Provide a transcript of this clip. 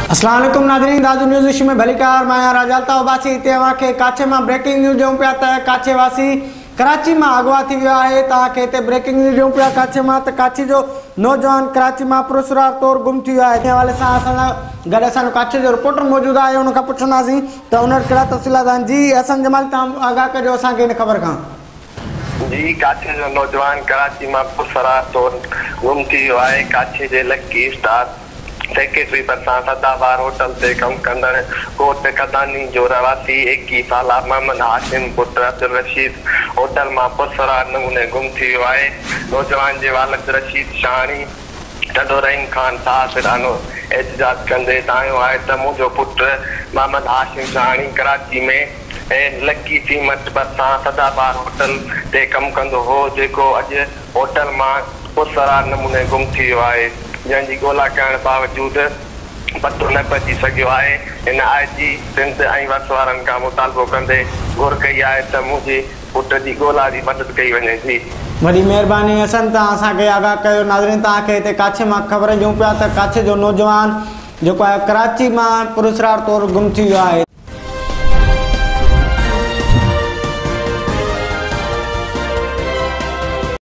अस्सलाम वालेकुम नाज़रीन, दादू न्यूज़ में भलीकार मैं राजालता वासी हिते तव्हांखे काछे में ब्रेकिंग न्यूज़ ॾियूं पिया त काछे वासी कराची में अगवा थी वियो आहे। तव्हांखे हिते ब्रेकिंग न्यूज़ ॾियूं पिया काछे में त काछी जो नौजवान कराची में पुरस्कार तौर गुम थी वियो आहे। हिन हवाले सां असां गॾु असांजो काछे जो रिपोर्टर मौजूदु आहे, हुन खां पुछंदासीं त हुन वटि कहिड़ा तफ़सीलात आहिनि। जी अहसन जमाल, तव्हां आगाह कजो असांखे हिन ख़बर खां। जी, काछे जो नौजवान कराची में पुरस्कार तौर गुम थी वियो आहे। काछे जे लकी स्टार सेक्रेटरी भरिसां सदाबार होटल से कम कंदड़ कोट कदानी जो रवासी 21 साला मोहम्मद हाशिम पुत्र अब्दुल रशीद होटल में पुरस्कार नमूने गुम थी वियो आहे। नौजवान जे वालिद रशीद शाहणी ॾाढो रहीम खान साहब फिरानो एहतजाज कंदे तायो आहे त मुंहिंजो पुट मोहम्मद हाशिम शाहणी कराची में लकी कीमत भरिसां सदाबार होटल ते कम कंदो हो, जेको अॼु होटल में पुरस्कार नमूने गुम थी वियो आहे। जंहिंजी ॻोल्हा करण बावजूद पतो न पइजी सघियो आहे। हिन आईजी सिंध ऐं वर्ष वारनि खां मुतालबो कंदे घुर कई आहे त मुंहिंजे पुट जी ॻोल्हा जी मदद कई वञे। जी वॾी महिरबानी हसन, तव्हां असांखे आगाह कयो। नाज़रीन, तव्हांखे हिते काछे मां ख़बर ॾियूं पिया त काछे जो नौजवान जेको आहे कराची मां पुरस्कार तौर गुम थी वियो आहे।